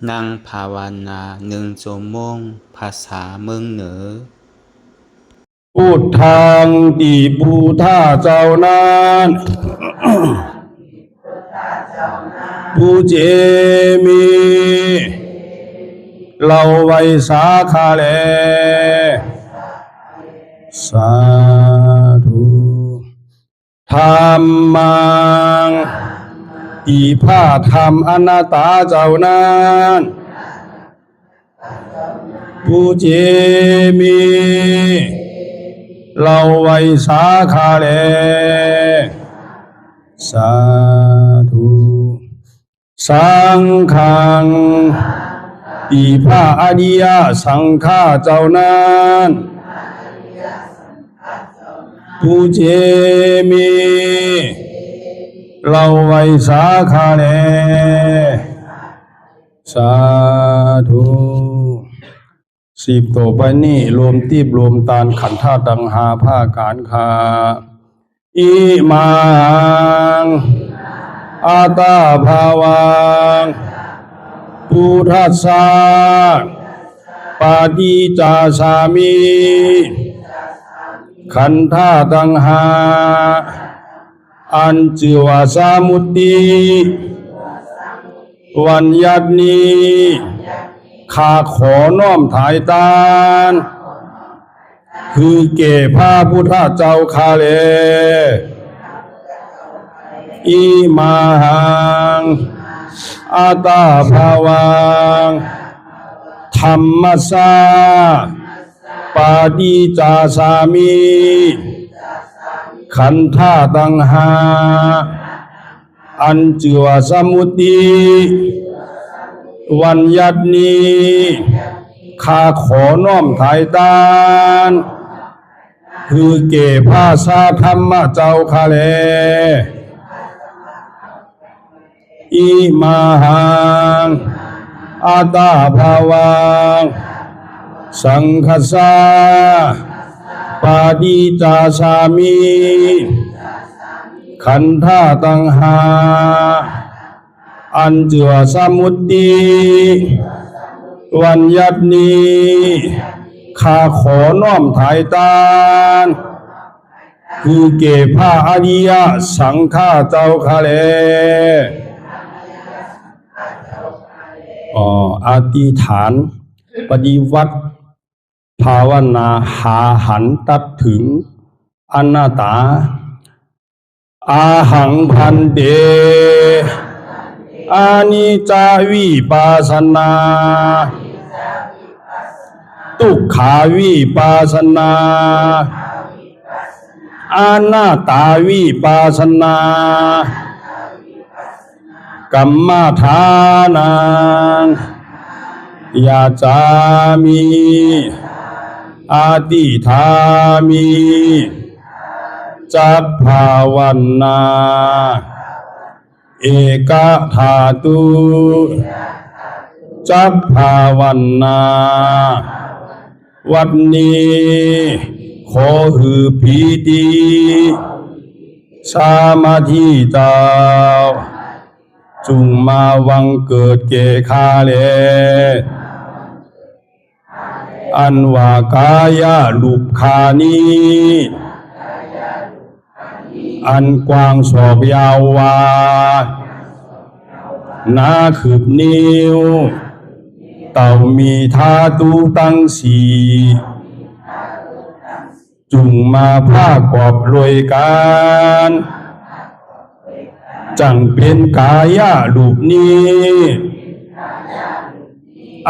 นั่งภาวนา1 ชั่วโมงภาษาเมืองเหนือพุทธังติพุทธาเจ้านั้นผู้เจมีเราไว้สาขาแลสาธุธรรมังอีพาธรรมอนัตตาเจ้านั้นผู้เจมีเราไว้สาขาแลสาธุสังฆังอีพระอริยสังฆาเจ้านั้นผู้เจมีเราไว้สาขาแลสาธุ10ต่อไปนี้รวมตีบรวมตานขันธ์ธาตุตังหาผ้าการคาอิมังอาตาภาวังพุทธัสสะปาฏิจจสามิขันธ์ธาตุตังหาอัญจิวาสามุตติวัญญัตินีข้าขอน้อมถ่ายตานคือเก่พระพุทธเจ้าข้าเลอิมังอาตาภาวังธรรมัสสะปาฏิจจสามิขันธ์ธาตุตังหาอัญจิวาสมุตติวัญญัตินีข้าขอน้อมถ่ายตานคือเก่พระสาธรรมเจ้าข้าแลอิมังอาตาภาวังสังฆัสสะปาฏิจจสามิขันธ์ธาตุตังหาอัญจิวาสมุตติวัญญัตินีข้าขอน้อมถ่ายตานคือเก่พระอริยสังฆาเจ้าข้าแลอธิษฐานปฏิวัติภาวนาหาหันตัดถึงอนัตตาอาหังพันเตอานิจจาวิปัสสนาทุกขาวิปัสสนาอนัตตาวิปัสสนากัมมฐานังยาจามิอาติธามิจักภาวันนาเอกธาตุจักภาวันนาวัดนี้ขอหือพีติสามาธิเจ้าจุงมาวังเกิดเกคาเลอันว่ากายาลุปคานีอันกว้างศอกยาววานาคืบนิ้วเต่ามีธาตุตั้งสีจุงมาผ้ากอบรวยการจังเป็นกายาลูปนี้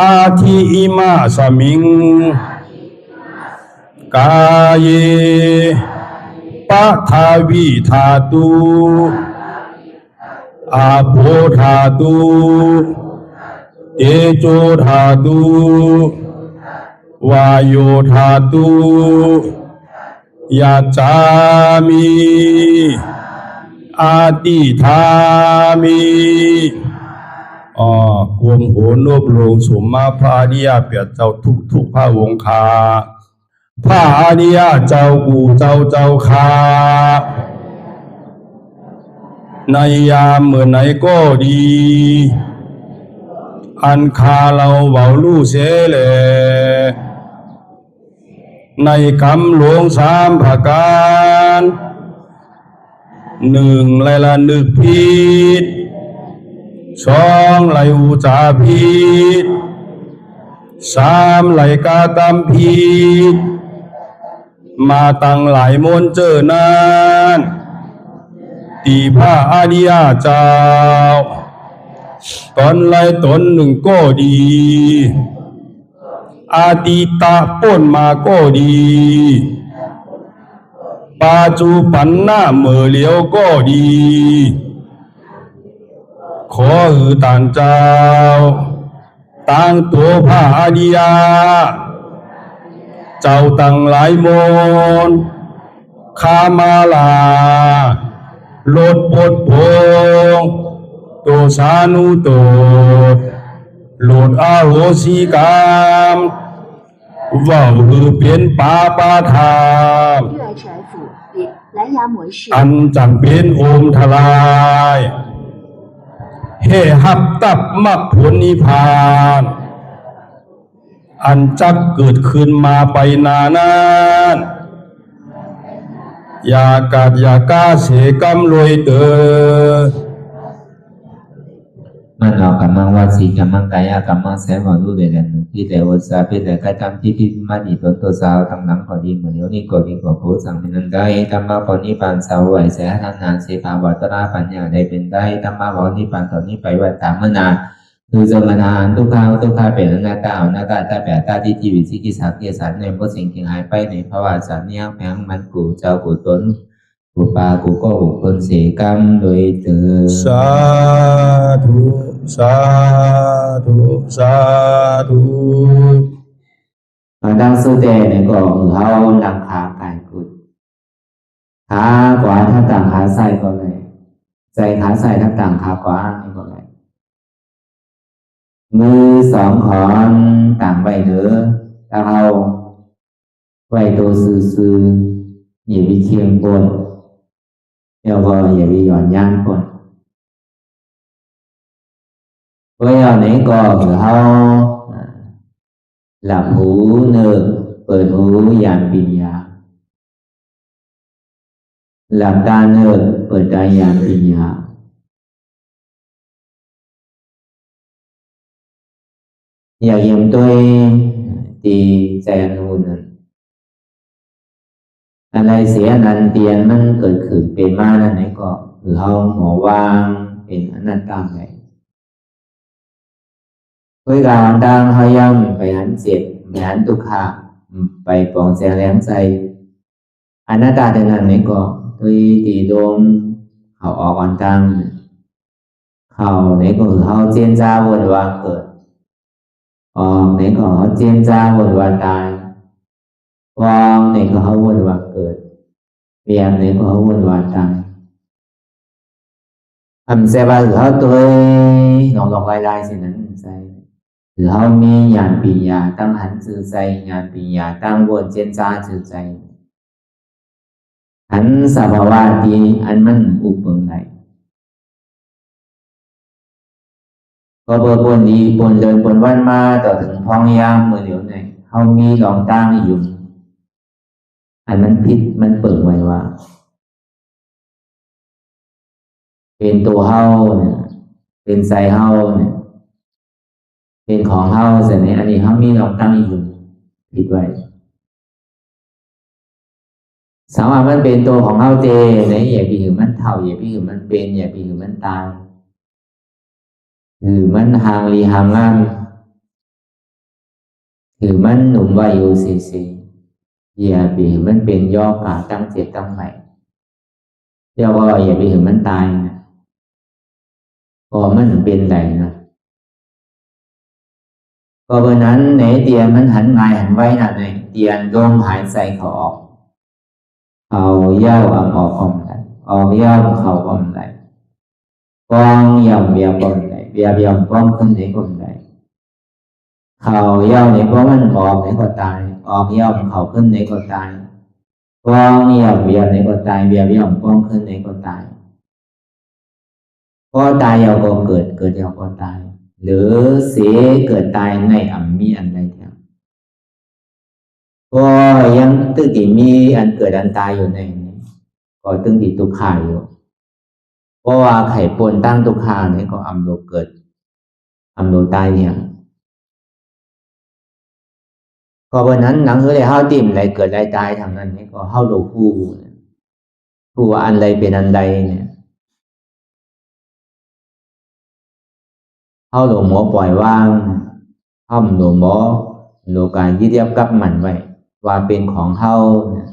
อาทิอิมาสมิงกายปะทาวิธาตุอาโภธาตุเตโชธาตุวายโยธาตุยาจามิอาติธามิกวมโหนบลงสมมาพระอริยเปียเจ้าทุกพระวงคาพระอริยเจ้ากูเจ้าคา ในยามเมื่อไหนก็ดี อันคาเราเบาลู่เสแลในคำหลวงสามประการหนึ่งไลละนึกผิดสองไลอุจาผิดสามไลกาตามผิดมาตั้งหลายมนเจอนานตีพระอริยเจ้าตนไลตนหนึ่งก็ดีอาติตะป้นมาก็ดีปัจจุบันหน้าเมื่อเหลียวก็ดีขอหือต่างเจ้าตั้งตัวพระอริยเจ้าตั้งหลายมนคามาลาลดปดพงตัวสานุโตโลดอาโหสิกรรมว่าหือเป็นปาปาทาน 热爱者府也蓝牙模式 อันจังเป็นโอมทลายเฮหับตับมักผลนิพพานอันจักเกิดขึ้นมาไปนานานอย่ากาดอย่ากาเสกรรมรวยเตอมันเอากำมังวาสีกำมังกายกำมังแสงของรูปเด่นที่แต่อุตสาห์เป็นแต่การทำที่ที่มาดีต้นตัวสาวตั้งหลังพอดีเหมือนเดี๋ยวนี้ก็ดีกว่าโคสังเป็นนั้นได้ธรรมะปณิปานสาวไหวแสทานานเสภาวัตระปัญญาได้เป็นได้ธรรมะปณิปานตอนนี้ไปวัดตามมนาคือสมณานทุกข้าวทุกข้าเป็นอนาตาอนาตาตาแปดตาที่ชีวิตสิกิสักเกียสันในพวกสิ่งที่หายไปในภาวะสัญญาแผงมันกูเจ้ากูตนกูปากูก็บุคคลเสกรรมโดยเถิด สาธุสาธุสาธุ đang sư tề này có ở hao đằng khá cải cụt khá quá thắt đằng khá sai có nàyใจkhá sai thắt đằng khá quá này có này มือสองของต่างไว้เด้อตาเฮาไว้ตัวซื่อๆอย่าไปเคียงปนแล้วก็อย่าไปหย่อนย่างปนเพื่อเอาไหนก็คือเฮาหลับหูเนิบเปิดหูอย่างปัญญาหลับตาเนิบเปิดตาอย่างปัญญาอยากเยี่ยมตัวตีใจอนุนั้นอะไรเสียนันเตียนมันเกิดขึ้นเป็นมานั่นไหนก็คือเฮาหมอวางเป็นอนัตตาไงvới cả đang hơi phải hắn diệt phải hắn tục hạ phải bỏng xe lén say anh đã ta tên này có tuy thì đôn họ ở quan tăng họ này có họ chuyên gia vườn vàng cỡ này có họ chuyên gia vườn vàng tài vàng này có họ vườn vàng cỡ việc này có họ vườn vàng tài xe ba họ tôi nó gặp vai lai xin hắn say หรือเขามีญาณปัญญาตั้งหันจือใจญาณปัญญาตั้งวนเจนจ้าจือใจหันสภาวะดีอันมันอุปงไหลก็เบอร์ปนดีปนเดินปนวันมาต่อถึงพ้องยามเมื่อเหลียวไหนเขามีหลองตั้งอยู่อันมันพิษมันเปิดไว้ว่าเป็นตัวเฮาเนี่ยเป็นใจเฮาเนี่ยเป็นของเฮาเสร็จเนี่ยอันนี้เฮามีลองตั้งอยู่ผิดไว้สามารถมันเป็นตัวของเฮาเจไหนอย่าไปถือมันเท่าอย่าไปถือมันเป็นอย่าไปถือมันตายถือมันห่างลีห่างล่างถือมันหนุ่มไว้อยู่สิอย่าไปถือมันเป็นย่อกาตั้งเจ็ดตั้งใหม่เดี๋ยวก็อย่าไปถือมันตายนะก็มันเป็นไรนะก็เพราะนั้นในเตียนมันหันไงหันไว้นะในเตียนลมหายใจเขาออกเขาเย้าออกอมไหลออกเย้าเขาอมไหลกองย่อมเบียบอมไหลเบียบย่อมป้องขึ้นในอมไหลเขาเย้าในป้องมันออกในก็ตายออกเย้าเขาขึ้นในก็ตายกองย่อมเบียบในก็ตายเบียบย่อมป้องขึ้นในก็ตายก็ตายเย้าก็เกิดเย้าก็ตาย หรือเสียเกิดตายในมีอันใดแท้ก็ยังตึกที่มีอันเกิดอันตายอยู่ในนี้ก็ตึงติดทุกข์อยู่เพราะว่าไข่ปนตั้งทุกข์เนี่ยก็อำโลเกิดอำโลตายเนี่ยก็วันนั้นหนังสือเลยเฮาติ่มอะไรเกิดอะไรตายทางนั้นนี่ก็เฮาโลคู่ว่าอันใดเป็นอันใดเนี่ยเฮาโลหมอปล่อยว่างเฮาโลหมอโลการยึดยับกับมันไว้ว่าเป็นของเฮาเนี่ย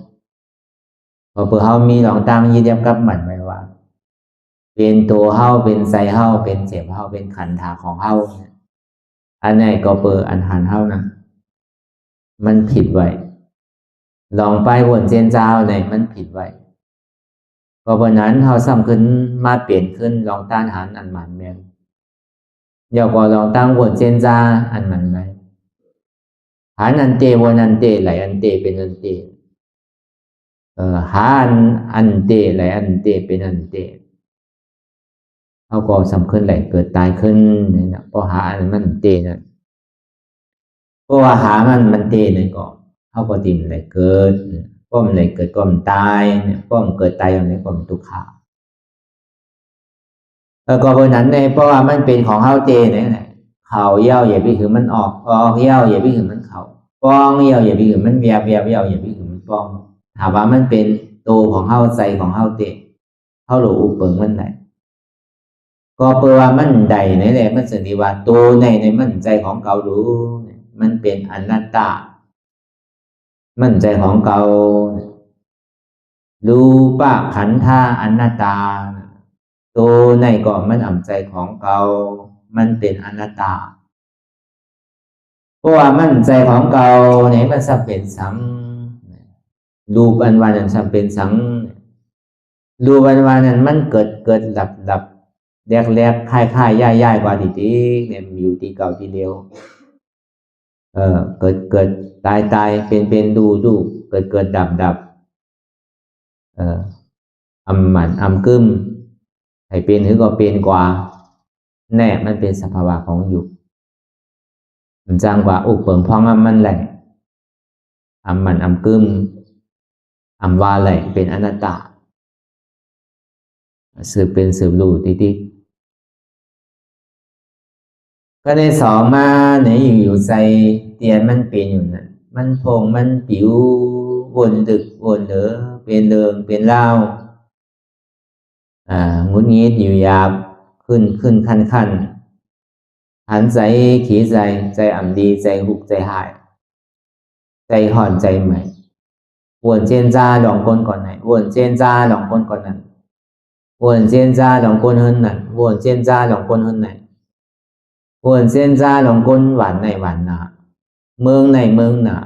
พอเพื่อเฮามีหลองตั้งยึดยับกับมันไว้ว่าเป็นตัวเฮาเป็นใจเฮาเป็นเสียงเฮาเป็นขันธ์ธาของเฮาอันไหนก็เปิดอันหันเฮานะมันผิดไว้ลองไปวนเจนเจ้าเนี่ยมันผิดไว้เพราะวันนั้นเฮาซ้ำขึ้นมาเปลี่ยนขึ้นลองต้านหันอันมันแม่นอย่าก็ลองตั้งวนเจนจ้าอันมันไว้หันอันเตวนอันเตไหลอันเตเป็นอันเตหาอันเตไหลอันเตเป็นอันเตเขาก็สำคัญไหลเกิดตายขึ้นเนี่ยเพราะหาอันมันเตเนี่ยเพราะว่าหามันเตเนี่ยก็เขาก็ติ่มไหลเกิดป้อมไหลเกิดก้อมตายเนี่ยป้อมเกิดตายอย่างนี้ก้อมทุกข์แล้วก็เพราะนั้นเนี่ยเพราะว่ามันเป็นของเฮาเตเนี่ยเขาเย้าอย่าไปถือมันออกเย้าอย่าไปถือมันเขาป้องเย้าอย่าไปถือมันเย้าอย่าไปถือมันป้องถามว่ามันเป็นตัวของเฮาใจของเฮาเตเฮาหลอุปเปิงมันไหนก็เปว่ามันใดนี่แหละมันสันนิว่าตัวในมันใจของเก่าดูมันเป็นอนัตตามันใจของเก่ารูปะขันธาอนัตตาตัวในก็มันอ่ำใจของเก่ามันเป็นอนัตตาเพราะว่ามันใจของเก่าเนี่ยมันสัมเป็นสังรูปอันวานั้นสัมเป็นสังรูปอันวานั้นมันเกิดดับแรกค่ายย่ายกว่าที่เนี่ยอยู่ที่เก่าที่เดียวเกิดตายเป็นดูเกิดดับอำหมันอำกึมให้เป็นหรือก็เป็นกว่าแน่มันเป็นสภาวะของอยู่มันจังว่าอุปเปิงพองมันแหละอำหมันอำกึมอำว่าแหละเป็นอนัตตาสืบเป็นสืบรู้ติก็ในสองมาเนี่ยอยู่ใจเตียนมันเป็นอยู่นั่นมันพงมันปิววนดึกวนเหลือเป็นเรืองเป็นเล่างุนงิดอยู่หยาบขึ้นขั้นหันใจขี่ใจอ่ำดีใจหุกใจหายใจห่อนใจใหม่วนเจนจ้าหลงก้นก่อนไหนวนเจนจ้าหลงก้นก่อนนั้นวนเจนจ้าหลงก้นhơnนั้นวนเจนจ้าหลงก้นhơn nàyวนเจนจ้าหลงก้นหวานในหวานหนาเมืองในเมืองหนา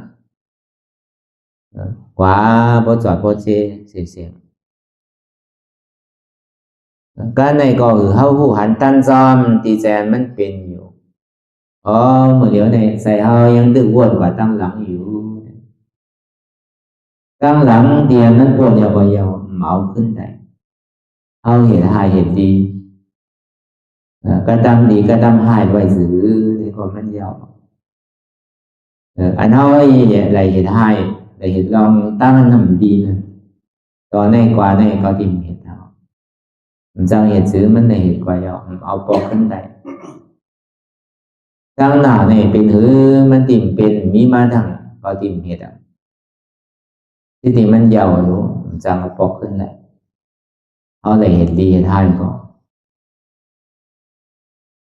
ขวาพอจอดพอเสียงการในก็คือเฮาผู้หันตั้นจอมตีแจนมันเป็นอยู่เมื่อเดี๋ยวในใส่เฮายังดึกวนกว่าตั้งหลังอยู่ตั้งหลังเตียนมันวนยาวเมาขึ้นได้เฮาเห็นหายเห็นดีกระทำดีกระทำหายไว้ซื้อในความมันยาวอันเฮาอะไรเห็นหายอะไรเห็นลองตั้งทำดีนะตอนในกว่าในก็ติมเห็นมันจังเหตุซื้อมันในเหตุกว่าเอาปอกขึ้นได้จังหน้าในเป็นหือมันติ่มเป็นมีมาดังก็ติ่มเหตุที่ติมันยาวรู้มันจังเอาปอกขึ้นได้เอาในเหตุดีเหตุให้ก็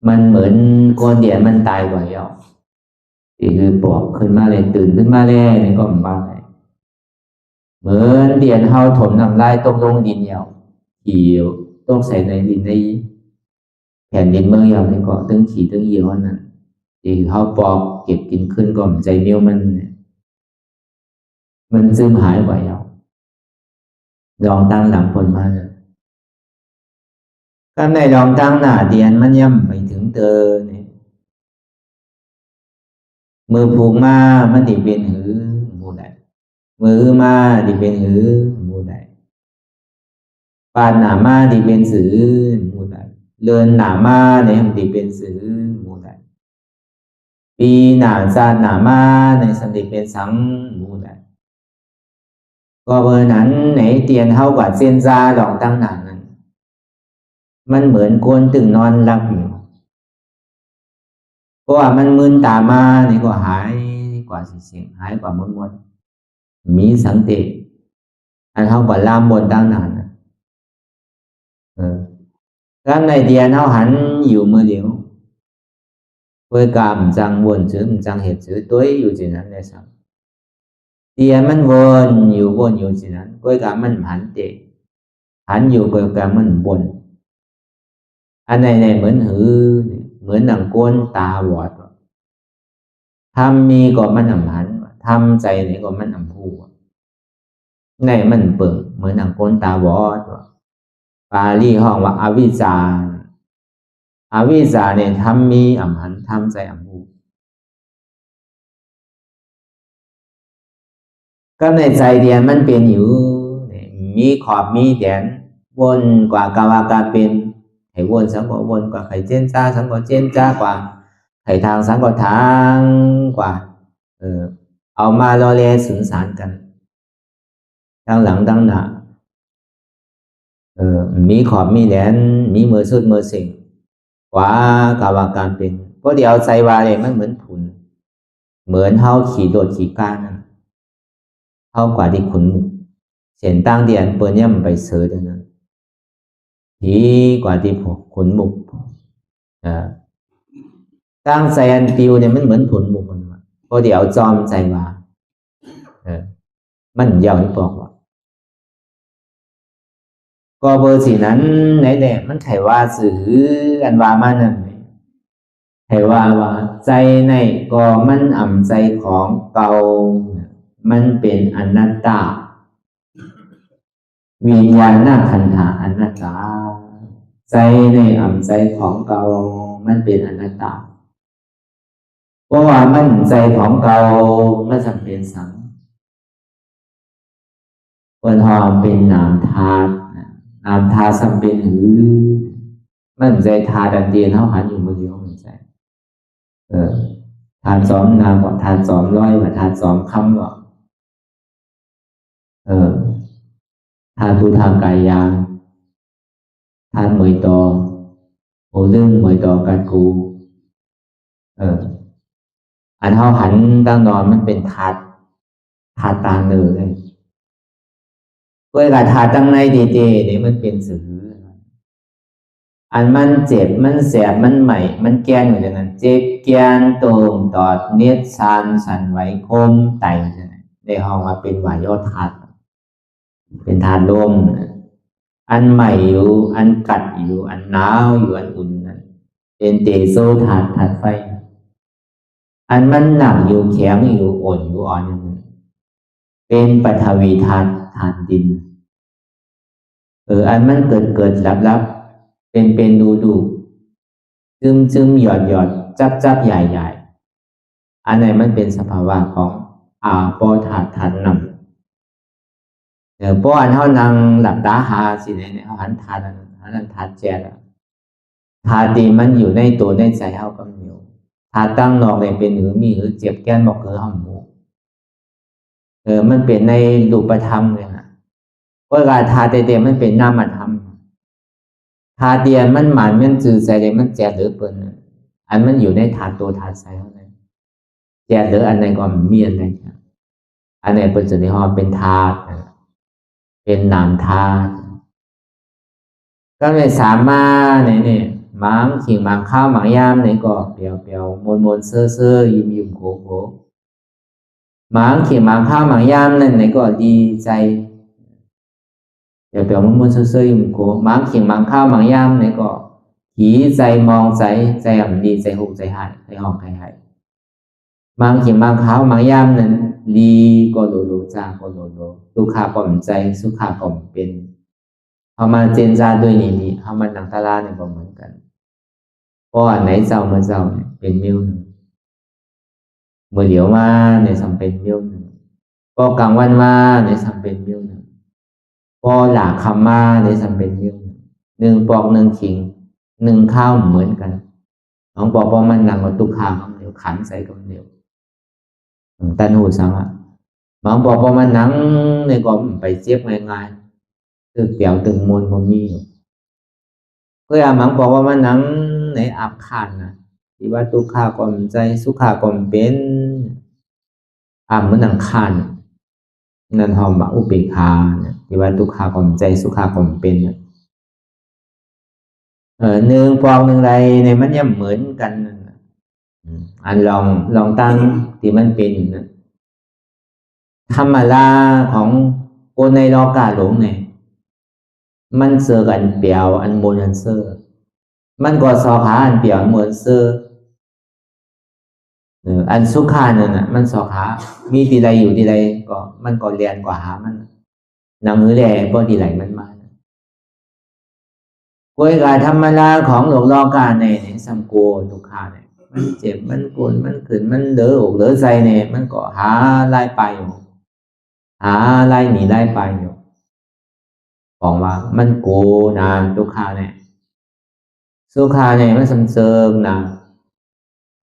มันเหมือนคนเดียนมันตายกว่าที่คือปอกขึ้นมาเลยตื่นขึ้นมาเลยนี่ก็มันบ้าเลยเหมือนเดียนเฮาถมน้ำลายตกลงดินเขียวต้องใส่ในดินในแผ่นดินเมืองยาวนี่ก็ตึงขี่ตึงเหี่ยวนั่นที่เขาปอกเก็บกินขึ้นก็ใจเมียวมันซึมหายไปลองตั้งหลังผลมาเนี่ยก็ในลองตั้งหน้าเดียนมันย่ำไปถึงเตอเนี่ยมือผูกมามันดิเป็นหือมูได้มือมาดิเป็นหือมูได้ปานหนามาดิเป็นสือมูได้เลินหนามาเนี่ยมันดิเป็นสือมูได้ ปีหนาซาหนามาในสันติเป็นสังมูได้ก็เบอร์นั้นไหนเตียนเท่ากับเส้นซาหลองตั้งหนานั้นมันเหมือนคนตึงนอนหลับอยู่เพราะว่ามันมึนตามานี่ก็หายกว่าเสียงหายกว่ามดมีสังเตอันเท่ากับลามบนตั้งนานcái này thì nó hẳn nhiều mưa điệu với cảm rằng buồn chứ chẳng hiệp chứ tốiอยู่gìนั้นได้สักthìมันวนอยู่gìนั้นvới cảmมันหันเตะหันอยู่กับcảmมันบนอันnàyเหมือนหือเหมือนหนังก้นตาบอดทำมีก็มันหันทำใจนี่ก็มันหูในมันเปิ่งเหมือนหนังก้นตาบอดปาลีห้องว่าอวิชชาเนี่ยทำมีหันทำใจหูก็ในใจเดียนมันเป็นอยู่มีขอบมีแดนวนกว่ากาวากาเป็นไขวนสังก็วนกว่าไขเจนจ้าสังก็เจนจ้ากว่าไขทางสังก็ทางกว่าเอามาล้อเลียนสื่อสารกันตั้งหลังตั้งหน้ามีขอบมีแดนมีมือสุดมือสิ่งกว่ากาวาการเป็นเพราะเดี๋ยวใจวาเลยมันเหมือนผุนเหมือนเท้าขี่โดดขี่ก้านเท้ากว่าที่ขุนเสียนตั้งเดียนเปิดเนี่ยมันไปเสือเดี๋ยวนั้นทีกว่าที่ขุนมุกตั้งใจอันติวเนี่ยมันเหมือนผุนมุกมันเพราะเดี๋ยวจอมใจวามันยาวที่บอกว่าก็เบอร์สีนั้นไหนแหละมันไขว่าสื่ออันว่ามานั่นไขว่าใจในก็มันใจของเก่ามันเป็นอนัตตาวิญญาณขันธะอนัตตาใจในใจของเก่ามันเป็นอนัตตาเพราะว่ามันใจของเก่ามันจำเป็นสังเป็นหอมเป็นนามธาตุนามธาตุจำเป็นหือมันใจธาตุอันเดียวเท่าหันอยู่มือเดียวมันใจธาตุสองนามกว่าธาตุสองร้อยกว่าธาตุสองคำหรอกธาตุผู้ทางกายยางธาตุมวยตอโอลึ่งมวยตอการกูอันเท่าหันตั้งนอนมันเป็นธาตุตาเนื้อเลยเวลาธาตุตั้งในดีๆเนี่ยมันเป็นสื่ออันมันเจ็บมันแสบมันใหม่มันแก่นอยู่จากนั้นเจ็บแก่นตรงตอดเนียดชานสันไหวคมไตในห้องมาเป็นวายโยธาตุเป็นธาตุลมอันใหม่อยู่อันกัดอยู่อันหนาวอยู่อันอุ่นนั่นเป็นเตโซธาตุไฟอันมันหนักอยู่แข็งอยู่อ่อนอยู่อ่อนเป็นปฐวีธาตุดินอันมันเกิดลับเป็นดูซึมหยอดจับใหญ่อันไหนมันเป็นสภาวะของอาโปธาตุนำเพราะอันเขานั่งหลับตาหาสิเนี่ยเขาหันธาตุแจ๊ดธาตุดีมันอยู่ในตัวในใจเขาก็มีอยู่ธาตุตั้งนอกเลยเป็นหรือมีหรือเจ็บแก้นบอกคือห้องหมูมันเป็นในรูปธรรมเลยนะเพราะการธาตุเต็มมันเป็นนามธรรมธาตุเดียนมันหมายมันจืดใจเลยมันแจ๊ดหรือเปิลอันมันอยู่ในธาตุตัวธาตุใจเขาเลยแจ๊ดหรืออันไหนก็มีอันไหนอันไหนเป็นจุดที่ห้อเป็นธาตุเป็นนามธาตุก็เลยสามารถเนี่ยมังขิงมังข้าวมังยามเนี่ยก็เปียวมนเซ่อยิ้มโขมังขิงมังข้าวมังยามนั่นเนี่ยก็ดีใจเปียวมนเซ่อยิ้มโขมังขิงมังข้าวมังยามเนี่ยก็หีใจมองใจดีใจหุบใจหายใจหอกหายมังขิงมังข้าวมังยามนั้นลีก็โลจ้าก็โลทุกขาก่อมใจสุขาก่อมเป็นเขามาเจนจาด้วยนี่เขามาหนังตาลาเนี่ยก็เหมือนกันเพราะไหนเจ้ามาเจ้าเนี่ยเป็นมิ้วหนึ่งเมื่อเดี๋ยวมาเนี่ยสัมเป็นมิ้วหนึ่งพอกลางวันมาเนี่ยสัมเป็นมิ้วหนึ่งพอหลาคำมาเนี่ยสัมเป็นมิ้วหนึ่งปอก1 ขิง 1 ข้าวเหมือนกัน น้องบอกว่ามันหนังกับทุกขาก็เดียวขันใส่ก็เดียวตันหูสังอ่ะน้องบอกว่ามันหนังในก็ไปเจ็บง่ายๆตึกเปี่ยวตึงมวลของมีอยู่ก็อย่ามังบอกว่ามันหนังในอับขันนะที่ว่าทุกขาก่อนใจสุขาก่อนเป็นเหมือนหนังขันนั่นหอมบะอุเบกขาเนี่ยที่ว่าทุกขาก่อนใจสุขาก่อนเป็นเนี่ยหนึ่งปองหนึ่งไรในมันย่ำเหมือนกันอันลองตั้งที่มันเป็นธรรมดาของคนในโลกาหลงเนี่ยมันเสือกันเปียวอันโมนอันเซอร์มันก็สอขาอันเปียวอันโมนเซอร์อันสุขาเนี่ยนะมันสอขามีดีไรอยู่ดีไรก็มันก็เรียนกว่าหามันหนังหือแหล่ก็ดีไรมันมาโกยกาธรรมดาของโลกาในสัมโกทุกขาเนี่ยมันเจ็บมันปวดมันขึ้นมันเดืออกเดือใจเนี่ยมันก็หาไล่ไปอยู่หาไล่หนีไล่ไปอยู่บอกว่ามันโกนะทุกขาเนี่ยสุขาเนี่ยมันสัมเสริมนะ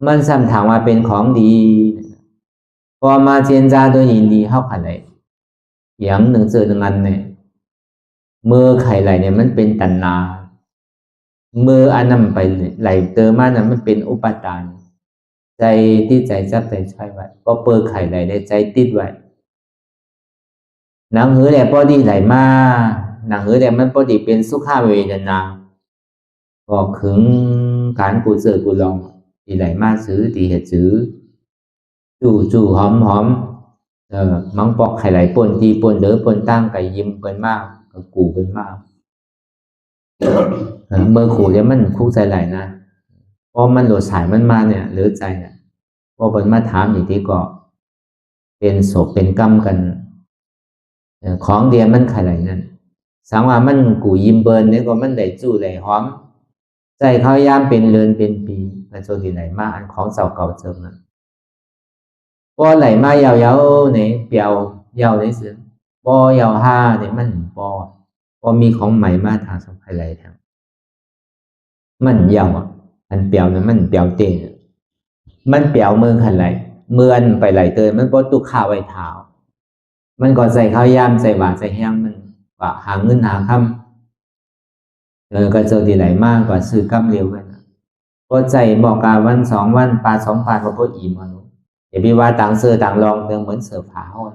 มันสัมถามว่าเป็นของดีพอมาเจนจาตัวยินดีเข้าขันไหลอย่างหนึ่งเจอหนึ่งอันเนี่ยเมื่อไข่ไหลเนี่ยมันเป็นตัณหาเมื่ออันนั้นไปไหลเติมมานั้นมันเป็นอุปทานใจที่ใจจับใจใช้ไว้ก็เปิดไข่ไหลได้ใจติดไว้หนังหือแหล่พอดีไหลมาหนังหือแหล่มันพอดีเป็นสุขาเวทนาก็ขึงการกูเจอกูลองดีไหลมาซื้อดีเหตุซื้อจู่หอมมังปอกไข่ไหลปนทีปนเด้อปนตั้งไก่ยิ้มเป็นมากก็กูเป็นมากเมื่อขู่แล้วมันคุกใจไหลนะพอมันโหลดสายมันมาเนี่ยหรือใจเนี่ยพอมันมาถามอย่างที่ก็เป็นโศกเป็นกรรมกันของเดียมันไข่ไหลนั่นสังว่ามันกูยิ้มเบิร์นเนี่ยก็มันได้จู่ไหลหอมใจเขาย่ามเป็นเรือนเป็นปีมันโจดีไหลมาอันของเสาเก่าเจิมนั่นพอไหลมายาวๆเนี่ยเปียวยาวเลยสิพอยาวห้าเนี่ยมันพอมีของใหม่มาทางสัมผัสไหลทางมันยาวอันเปียวเนี่ยมันเปียวเตะมันเปียวมือขันไหลเมื่อนไปไหลเตยมันก็ตุกข้าวไว้เท้ามันก็ใส่ข้าวยามใส่หวานใส่แห้งมันก็หาเงินหาคำก็เจอที่ไหลมากกว่าซื้อกำเร็วกันก็ใจบอกกาวัน2 วันปา2 ปาก็พออิ่มมันอย่าไปว่าต่างเสือต่างลองเติมเหมือนเสือผาห้อน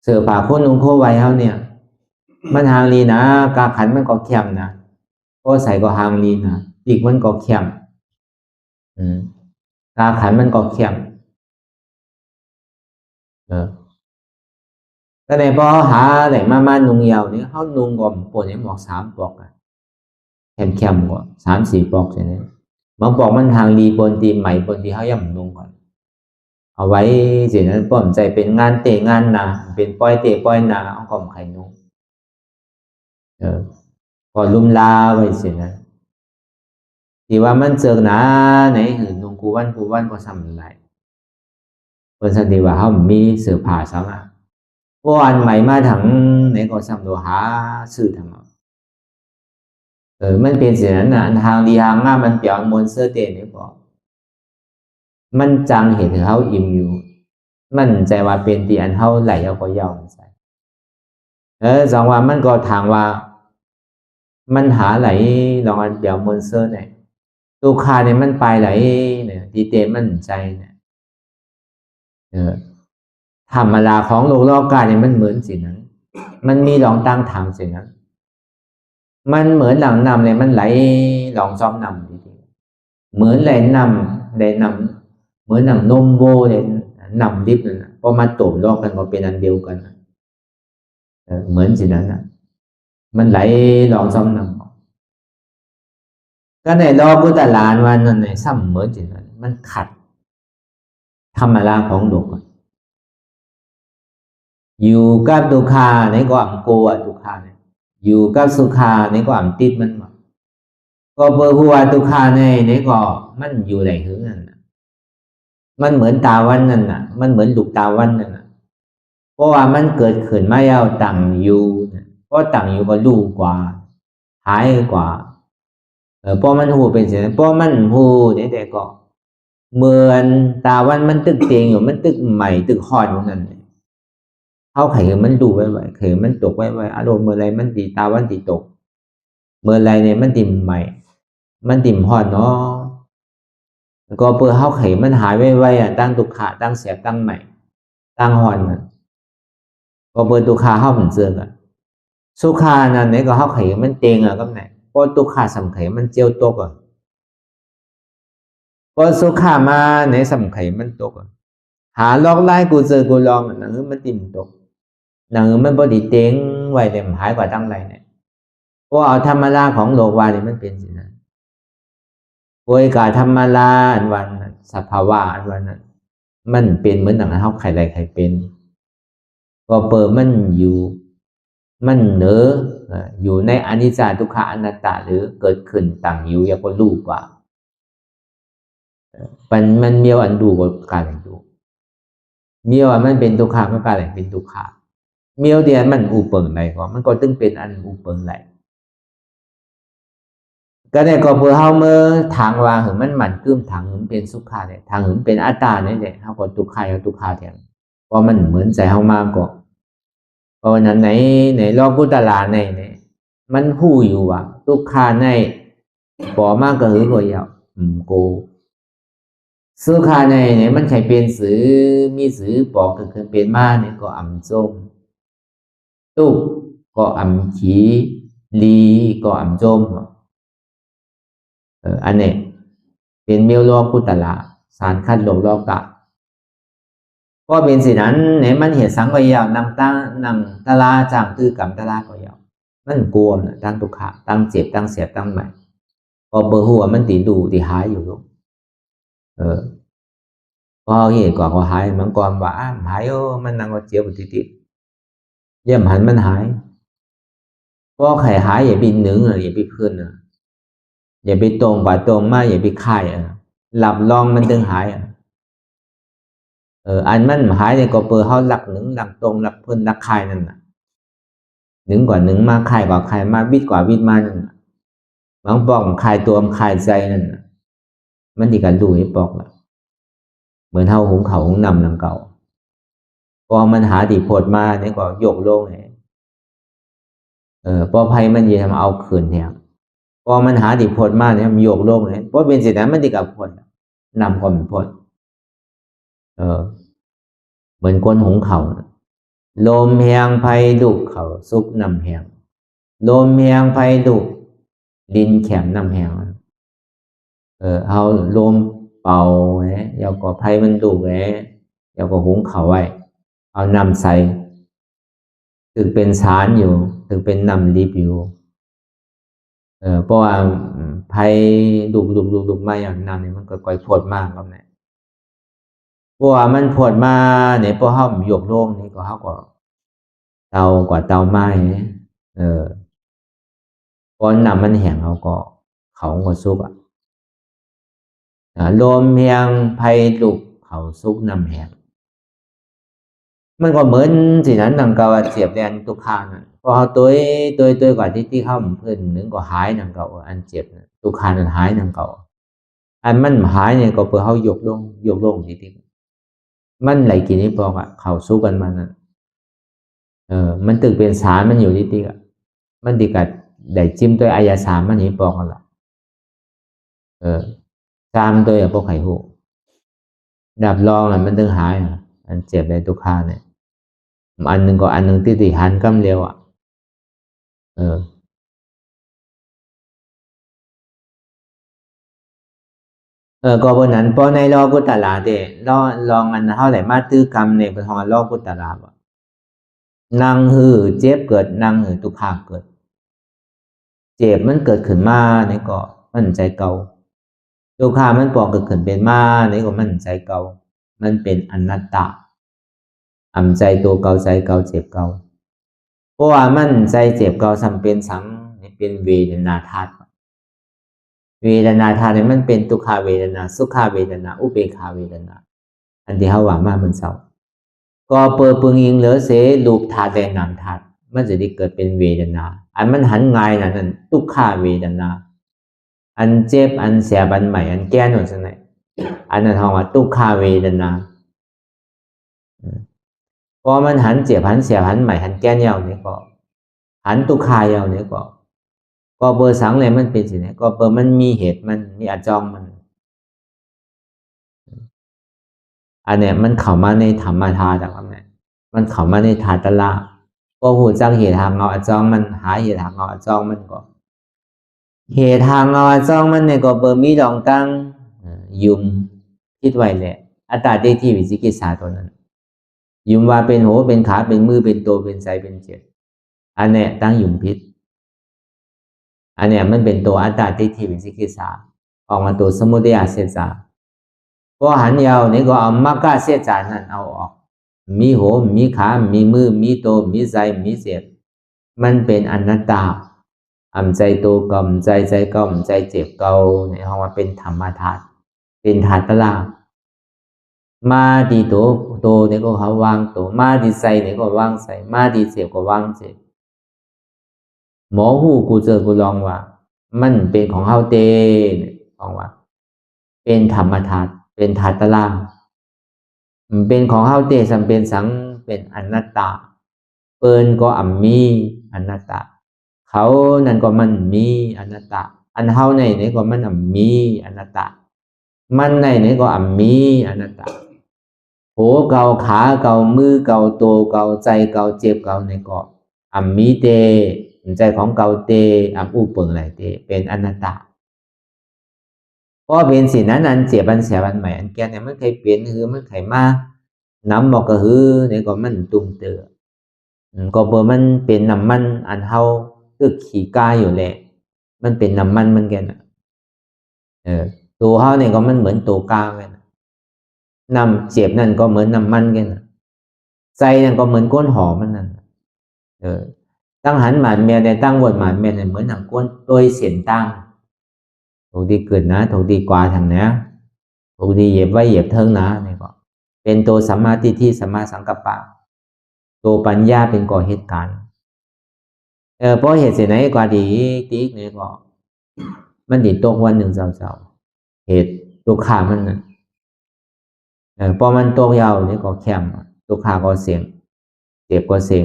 เสือผาโคนุ่งโคไว้เขาเนี่ยมันหางลีนะกาขันมันก็เข้มนะก็ใส่ก็หางลีนะปีกมันก็เข้มกาขันมันก็เข้มก็ในพอหาไหนมานุ่งยาวนี่เขานุ่งก่อนปวดเนี่ยหมอก3 ปอกเข้มกว่า3-4 ปอกใช่ไหมบางปอกมันทางลีปนตีใหม่ปนตีเขาย่ำนุ่งก่อนเอาไว้สินั้นป้อมใจเป็นงานเตะงานนาเป็นปล่อยเตะปล่อยนาเอาของไข่นุ่งก็ลุ่มลาไว้สินะที่ว่ามันเจอหนาไหนหืนนุ่งกูวันก็ซ้ำไหลเปิดสันติว่าเขามีเสือผ่าซ้ำพวกอันใหม่มาถังไหนก็ซ้ำตัวหาซื้อทางมันเป็นสินั้นนะทางดีทางง่ามันเปียกมวลเสื้อเตะนี่บอกมันจังเห็นเขาอิ่มอยู่มันใจว่าเป็นตีอันเขาไหลเอาก็ยาวใส่สองว่ามันก็ทางว่ามันหาไหลลองอันเปียกมวลเสื้อเนี่ยตัวคาเนี่ยมันไปไหลเนี่ยดีเตมันใจเนี่ยธรรมดาของโลกาเนี่ยมันเหมือนสินั้นมันมีลองตั้งทางสินั้นมันเหมือนหลังนำเลยมันไหลหลองซ้อมนำดีๆเหมือนไหลนำเหมือนนำนมโบเลยนำดิบเลยพอมาตุ่มลอกกันก็เป็นอันเดียวกันเหมือนสินั้นมันไหลหลองซ้อมนำก็ในรอพุทธลานวันนั้นในซ้ำเหมือนสินั้นมันขัดธรรมดาของโลกอยู่กับทุกขาในความโกรธทุกขาเนี่ยอยู่กับสุขาในความติดมันก็เบอร์หัวทุกขาในก็มันอยู่ไหนถึงนั่นมันเหมือนตาวันนั่นน่ะมันเหมือนลูกตาวันนั่นน่ะเพราะว่ามันเกิดขึ้นมาแล้วตั้งอยู่เพราะตั้งอยู่ก็รู้กว่าหายกว่า พอมันหูเป็นสิ่งนั้นพอมันหูเนี่ยแต่ก็เหมือนตาวันมันตึกเตียงอยู่มันตึกใหม่ตึกหอนอยู่นั่นเขาไขมันดูไว้ไขมันตกไว้อารมณ์เมื่อไรมันตีตาวันตีตกเมื่อไรเนี่ยมันติ่มใหม่มันติ่มหอนเนาะก็เพื่อเขาไขมันหายไว้ตั้งตุกขาตั้งเสียตั้งใหม่ตั้งหอนมันก็เพื่อตุกขาเขาเหมือนเจอกันสุขานั่นเนี่ยก็เขาไขมันเตียงก็ไหนพอตุกขาสำไขมันเจียวตกพอสุขามาในสำไขมันตกหาลอกไล่กูเจอกูลองหนังมันติ่มตกหนังมันบดีเตียงไว้แต่หายกว่าตั้งไรเนี่ยเพราะเอาธรรมราของโลกวาเนี่ยมันเป็นสิ่งนั้นโวยกาธรรมราอันวันสภาวะอันวันนั้นมันเป็นเหมือนหนังเขาใครใดใครเป็นก็เปิดมันอยู่มันเหนืออยู่ในอนิจจทุกขังอนัตตาหรือเกิดขึ้นต่างอยู่อย่างก็รู้กว่ามันเมียวอันดูกับการดูเมียวมันเป็นทุกขังก็การเป็นทุกขังเมียวเดียนมันอุปเปิงไหนก็มันก็ตึงเป็นอันอุปเปิงไหนก็ได้ก็เพื่อเขาเมื่อทางวางถึงมันหมั่นกึ้มทางถึงเป็นสุขาเนี่ยทางถึงเป็นอัตตาเนี่ยเขาก็ทุกขังเขาทุกขังแทนเพราะมันเหมือนใจเขามากกว่าเพราะนั้นในโลกุตละในมันหู้อยู่ว่าทุกขังในปอมากก็หือก็ยาวโกสุขาในมันใช้เป็นสื่อมีสื่อปอกก็คือเป็นมาเนี่ยก็อ่ำส้มตุกก็อ่ำขีลีก็อ่ำส้มอันนี้เป็นเมียวโลกุตละสารคัดโลกโลกะก็เป็นสิ่งนั้นเนี่ยมันเห็นสังก็ยาวนำตาลาจางตื้อกำตาลาก็ยาวมันกลัวนะตั้งทุกขาตั้งเจ็บตั้งเสียตั้งใหม่พอเบอร์หัวมันตีดูตีหายอยู่ลูกพอเห็นก่อนก็หายมันก่อนว่าหายมันนั่งก็เจ็บติดเยี่ยมหันมันหายพอไข่หายอย่าไปหนึ่งอย่าไปพื้นอย่าไปตรงป่าตรงมาอย่าไปไข่หลับลองมันดึงหายอันมันหายเนี่ยก็เปิดเขาหลักหนึ่งหลักตรงหลักพื้นหลักไข่นั่นหนึ่งกว่าหนึ่งมาไข่กว่าไข่มาวิดกว่าวิดมานั่นบางปอกไข่ตัวไข่ใจนั่นมันดีกันดูให้ปอกละเหมือนเท่าหุงเขาหุงนำหลังเก่าพอมันหาดีโพดมาเนี่ยก็โยกโล่งเลยพอภัยมันยิ่งทำเอาคืนแทนพอมันหาดีโพดมาเนี่ยมันโยกโล่งเลยเพราะเป็นสิ่งนั้นมันดีกับพดนำความพดเหมือนก้นหุงเขาลมแหงไฟดุกเขาซุกนำแหงลมแหงไฟดุกดินแข็งนำแหงเอาลมเป่าเดี๋ยวก็ไฟมันดุกเดี๋ยวก็หุงเขาไว้เอานำใส่ถึงเป็นสารอยู่ถึงเป็นนำลิบอยู่เพราะว่าไฟดุกมาอย่างนำเนี่ยมันก็ก่อยพดมากครับเนี่ยเพราะว่ามันพดมาเนี่ยพอเขาหยกโล่งนี่ก็เขาก็เตากว่าเตาไม้พอนำมันแห้งเขาก็ซุกลมเพียงไฟลุกเขาซุกนำแห้งมันก็เหมือนสิ่งนั้นนังเกาเสียบแดนตุกขานะพอเขาตัวกว่าที่เข้าเพิ่นนึงก็หายนังเกาอันเจ็บตุกขานั้นหายนังเกาอันมันหายเนี่ยก็เพื่อเขายกลงที่มันไหลกินนี่บอกเขาสู้กันมันมันตึกเป็นสารมันอยู่ที่มันดีกัดได้จิ้มตัวอายาสารมันนี่บอกกันละจามตัวอย่างพวกไข่หูดับรองมันตึงหายอันเจ็บในตุกขาเนี่ยอันหนึ่งก็อันหนึ่งที่หันกำเร็วก็บนนั้นพอในโลกุตละเดลองอันเท่าไหร่มาตื้อกรรมในปฐมโลกุตละบ่นั่งหือเจ็บเกิดนั่งหือทุกข์เกิดเจ็บมันเกิดขึ้นมาเนี่ยก็มันใจเก่าทุกข์มันปอกเกิดขึ้นเป็นมาเนี่ยก็มันใจเก่ามันเป็นอนัตตาอำใจตัวเก่าใจเก่าเจ็บเก่าเพราะว่ามันใจเจ็บเก่าสัมเป็นสังเป็นเวทนาธาตุเวทนาธาตุเนี่ยมันเป็นทุกขเวทนาสุขเวทนาอุเบกขาเวทนาอันที่เขาว่ามามันเศร้าก็เปิดปึงยิงเหลือเสรูปธาตุและนามธาตุมันจะได้เกิดเป็นเวทนาอันมันหันง่ายนั่นทุกขเวทนา อันเจ็บอันเสียบอันใหม่อันแก่หน่อยสักหน่อยอันนั้นเรียกว่าทุกขเวทนาพอมันหันเจ็บหันเสียบหันใหม่หันแก่ยาวเนี่ยก็หันทุกขายาวเนี่ยก็เบอร์สังเลยมันเป็นสิ่งไหนก็เบอร์มันมีเหตุมันมีอาจองมันอันเนี้ยมันเข้ามาในธรรมธาตุครับเนี่ยมันเข้ามาในธาตุตละก็หูจักเหตุทางเงาอาจองมันหาเหตุทางเงาอาจองมันก็เหตุทางเงาอาจองมันเนี่ยก็เบอร์มีดองตั้งยุมคิดไว้แหละอัตตาได้ที่วิจิกิจฉาตัวนั้นยุมว่าเป็นหัวเป็นขาเป็นมือเป็นตัวเป็นใจเป็นเจ็ดอันเนี้ยตั้งยุมพิษอันเนี้ยมันเป็นตัวอัตตาได้ที่วิจิกิจฉาออกมาตัวสมุทัยเสจาพอหันยาวนี่ก็เอามรรคเสจานั้นเอาออกมีหัวมีขามีมือมีตัวมีใจมีเจ็บมันเป็นอนัตตาใจตัวกรรมใจเก่าใจเจ็บเก่าเนี่ยเขาว่าเป็นธรรมธาตุเป็นธาตุตละมาดีตัวเนี่ยก็เขาวางตัวมาดีใจเนี่ยก็วางใจมาดีเจ็บก็วางเจ็บหมอหูกูเจอกูลองว่ามันเป็นของเฮาเตเนี่ยของว่าเป็นธรรมธาตุเป็นธาตุตละเป็นของเฮาเตสัมเป็นสังเป็นอนัตตาเปิ้นก็มีอนัตตาเขานั่นก็มันมีอนัตตาอันเฮาในนี่ก็มันมีอนัตตามันในนี่ก็มีอนัตตาหัวเก่าขาเก่ามือเก่าตัวเก่าใจเก่าเจ็บเก่าในก็มีเตใจของเก่าเตอุปเปิงไหลเตเป็นอนัตตาเพราะเป็นสิ่งนั้นอันเจ็บอันเสียอันใหม่อันแก่เนี่ยมันเคยเปลี่ยนคือมันเคยมาน้ำบอกก็คือนี่ก็มันตุ่มเตือก็เบอร์มันเป็นน้ำมันอันเฮาคือขี้กาอยู่แหละมันเป็นน้ำมันมันแก่น่ะตัวเฮาเนี่ยก็มันเหมือนตัวกาแก่น่ะน้ำเจ็บนั่นก็เหมือนน้ำมันแก่น่ะใจนั่นก็เหมือนก้นหอมมันนั่นตั้งหันหมานเมียในตั้งวนหมานเมียเนี่ยเหมือนหนังก้นโดยเสียนตั้งถูกดีเกิดนะถูกดีกว่าทางเนี้ยถูกดีเหยียบไว้เหยียบเทิงนะนี่ก็เป็นตัวสัมมาทิฏฐิสัมมาสังกัปปะตัวปัญญาเป็นก่อเหตุการณ์เพราะเหตุเสียไหนกว่าดีติ๊กเนี่ยก็มันดีตกวันหนึ่งเจ้าเหตุตัวขามันน่ะพอมันตกยาวนี่ก็แคมตัวขาก็เสียงเจ็บก็เสียง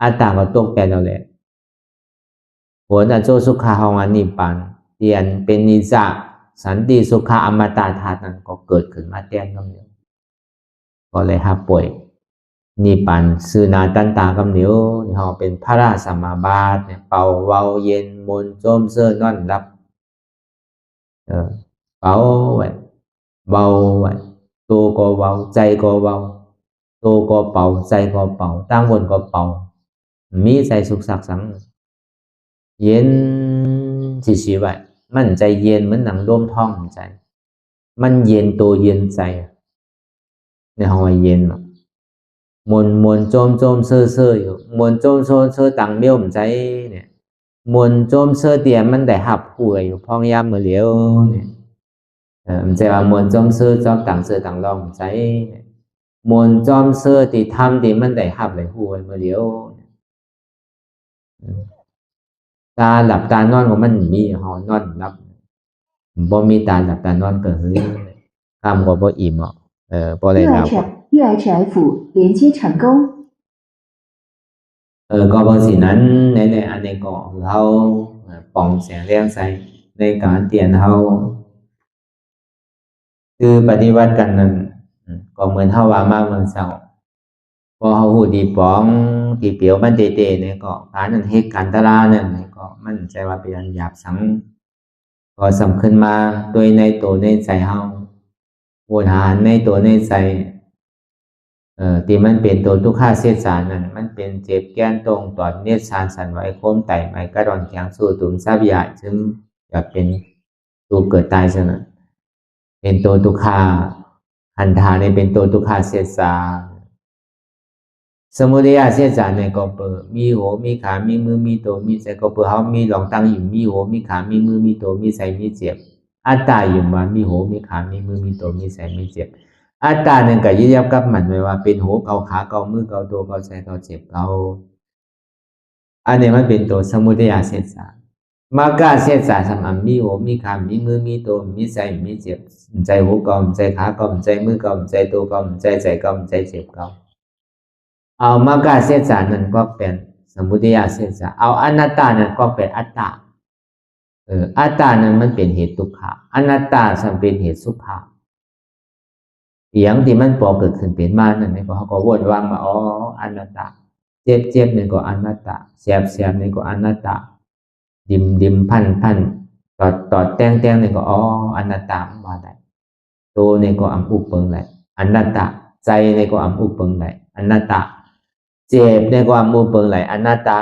อัตตาก็ตกไปแล้วแหละผลอันโจสุขาของอันนิพพานเตียนเป็นนิสะสันติสุขาอมตะธาตุนั้นก็เกิดขึ้นมาแต้นน้ำเหนียวก็เลยหาป่วยนิพพานสื่อนาตันตากำเหนียวนี่เขาเป็นพระราชสมาบาทเนี่ยเป่าเบาเย็นมนโจมเสื้อนอนรับเป่าไว้เบาไว้ตัวก็เบาใจก็เบาตัวก็เป่าใจก็เป่าตั้งบนก็เป่ามีใจสุขสักสังเย็นชิวๆไว้มันใจเย็นเหมือนหนังร่มท้องใจมันเย็นตัวเย็นใจในห้องเย็นมนโจมเซ่ออยู่มนโจมเซ่อตังเบี้ยวใจเนี่ยมนโจมเซ่อเตียมันได้หับผู้อยู่พองยามมือเหลียวเนี่ยมันจะว่ามนโจมเซ่อจอมตังเซ่อตังรองใจมนโจมเซ่อที่ทำที่มันได้หับเลยผู้มือเหลียวตาหลับตานอนของมันมีหอนอนหลับบ่มีตาหลับตานอนก็เฮ้ยทำก็บ่อิ่มอ่ะบ่ได้หลับUHF 连接成功ก็บางสิ่งนั้นในอันนี้ก็เขาปองเสียงเรียงใส่ในการเตียนเขาคือปฏิวัติกันนั้นก็เหมือนเท่าว่ามาเมืองเศร้าพอเขาหูดีป้องที่เปียวมันเตะเนี่ยก็การนั้นเหตุการณ์ตลาเนี่ยก็มันใจว่าเป็นอันหยาบสังก็สำคัญมาโดยในตัวในใจเขาวนหาในตัวในใจที่มันเป็นตัวทุกข้าเสียสารนั่นมันเป็นเจ็บแก้นตรงตอดเนตรสารสันไว้โค้มไต่ไม้กระดอนแข็งสู้ตุ่มซาบใหญ่ซึ่งจะเป็นตัวเกิดตายซะนั้นเป็นตัวทุกข้าหันธาในเป็นตัวทุกข้าเสียสารสมุทัยเสียสารในก็เปิดมีหัวมีขามีมือมีตัวมีใจก็เปิดเขามีหลงตั้งอยู่มีหัวมีขามีมือมีตัวมีใจมีเจ็บอัตตาอยู่มามีหัวมีขามีมือมีตัวมีใจมีเจ็บอัตตาหนึ่งก็ยึดยับกับมันไว้ว่าเป็นหัวเกาขาเกามือเกาตัวเกาใจเกาเจ็บเกาอันนี้มันเป็นตัวสมุทัยเสียสาร มากาเสียสาสมัมมีหัวมีคำมีมือมีตัวมีใจมีเจ็บใจหัวกอมใจขากอมใจมือกอมใจตัวกอมใจกอมใจเจ็บกอมเอามากาเสียสานั้นก็เป็นสมุทัยเสียสาเอาอนัตตานั้นก็เป็นอัตตาอัตตานั้นมันเป็นเหตุทุกขะอนัตตาสัมเป็นเหตุสุขะอย่างที่มันปอเกิดขึ้นเป็นมานั่นนี่ก็เขาก็วนวางมาอ๋ออนัตตาเจ็บนี่ก็อนัตตาแสบนี่ก็อนัตตาดิมพันตอดแต่งนี่ก็อ๋ออนัตตาว่าได้ตัวนี่ก็อัมอุปเปิงไหลอนัตตาใจนี่ก็อัมอุปเปิงไหลอนัตตาเจ็บนี่ก็อัมอุปเปิงไหลอนัตตา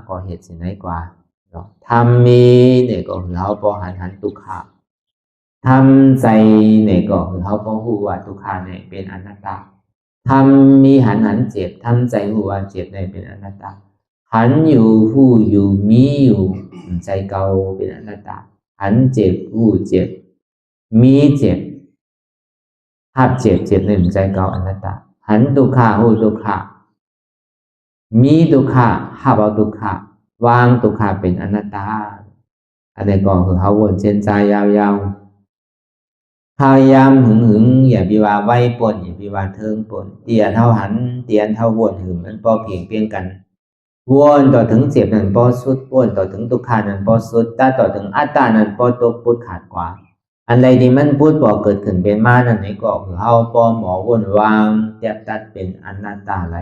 ก็เหตุสิไหนกว่าเนาะธรรมมีนี่ก็คือเขาพอหันทุกขะทำใจนี่ก็คือเขาพอรู้ว่าทุกขาเนี่ยเป็นอนัตตาทำมีหันเจ็บทำใจรู้ว่าเจ็บเนี่ยเป็นอนัตตาหันอยู่หู้อยู่มีอยู่ใจเก่าเป็นอนัตตาหันเจ็บหู้เจ็บมีเจ็บภาพเจ็บในใจเก่าอนัตตาหันทุกขาหู้ทุกขามีทุกขาภาพเอาทุกขาวางทุกขาเป็นอนัตตาอันนี้ก็คือเขาวนเส้นใจยาวๆพยายามหึงอย่าพิว่าไว้ปนอย่าพิว่าเทิงปนเตียเท่าหันเตียนเท่าวนหึงมันพอเพียงกันวนต่อถึงเจ็บนั้นพอสุดวนต่อถึงทุกขานั้นพอสุดถ้าต่อถึงอัตตานั้นพอตกพุทขาดกว่าอันใดที่มันพูดบอกเกิดขึ้นเป็นมานั่นนี่ก็คือเฮาพอหมอวนวางเตียตัดเป็นอนัตตาไหล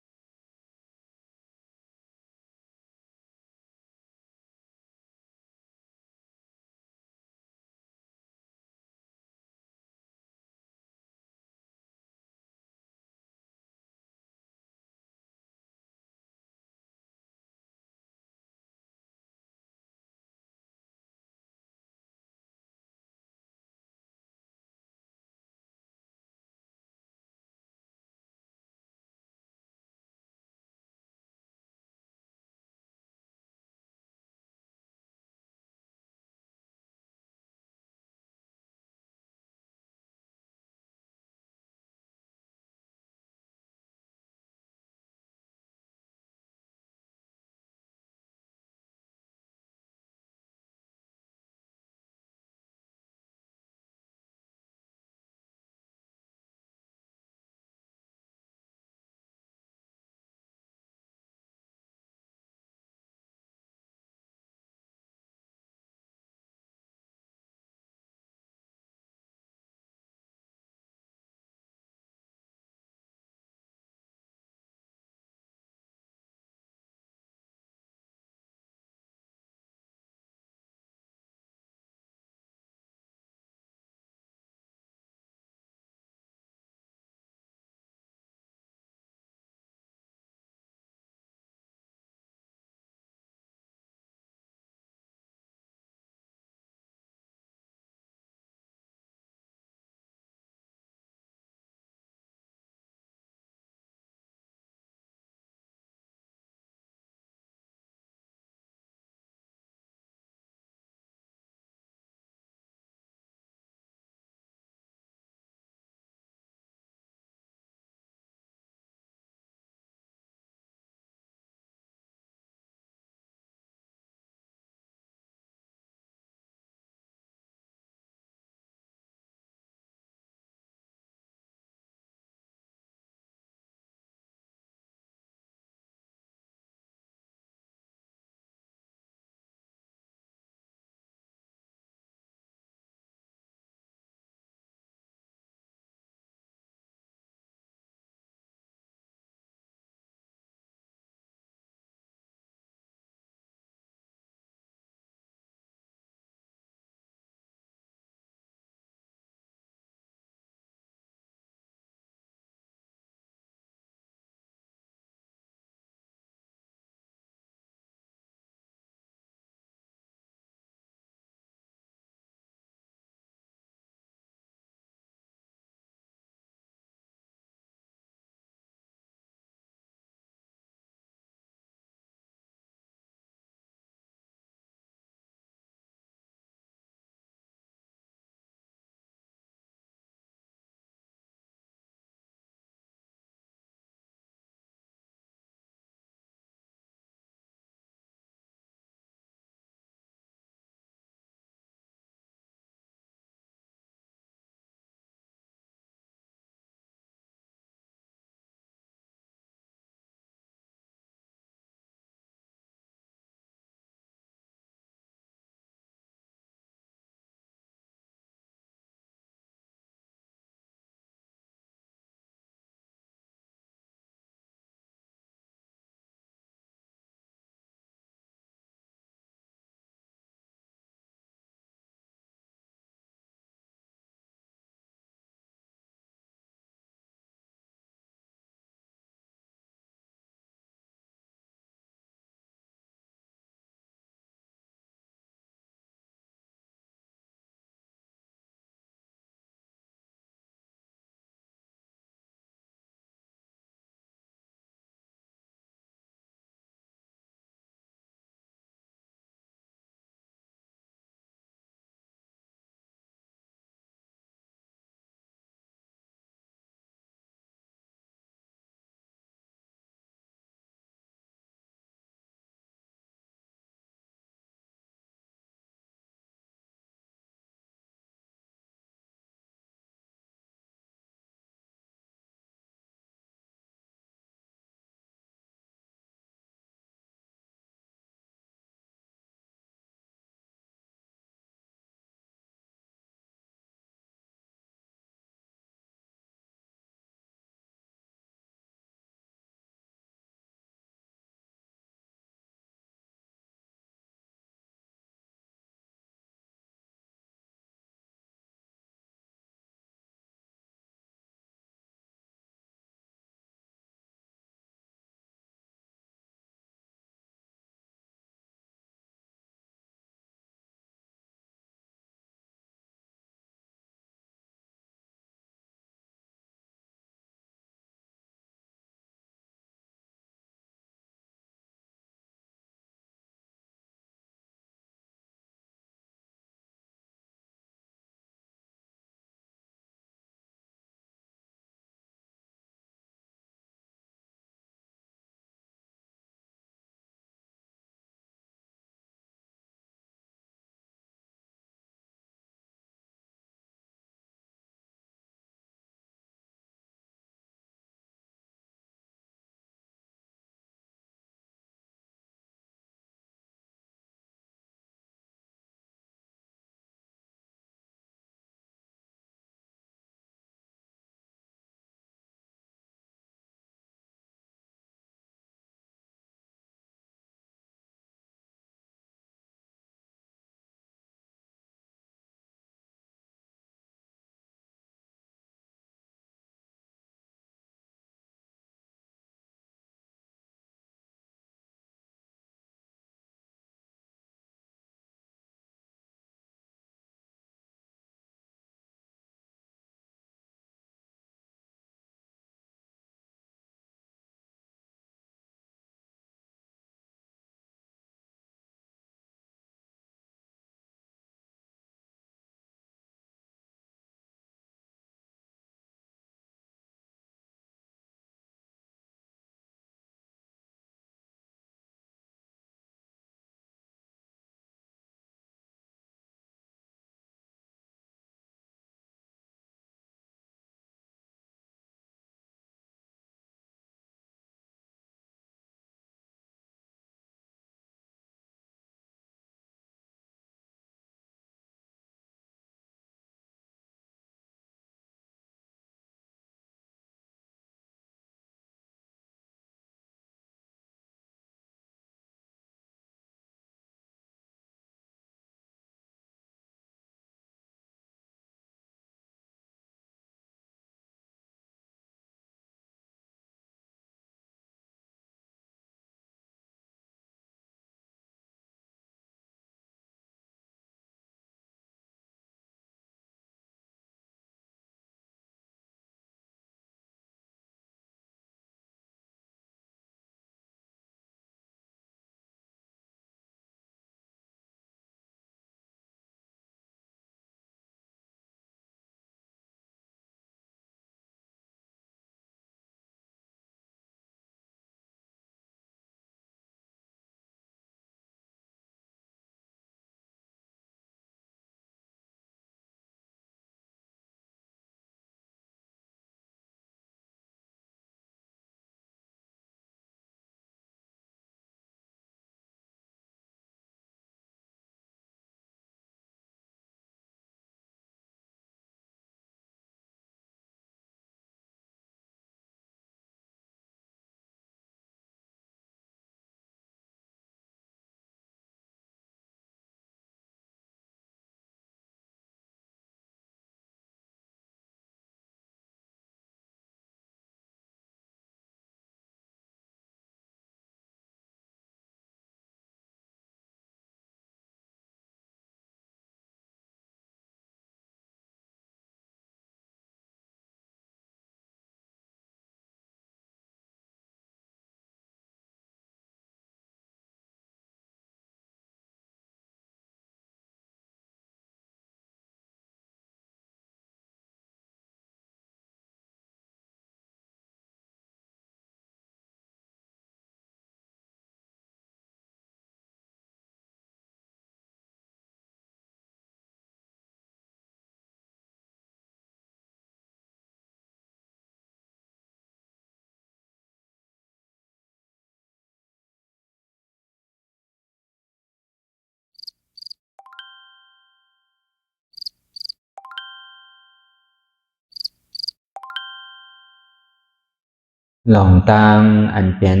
หลองตังอันเป็น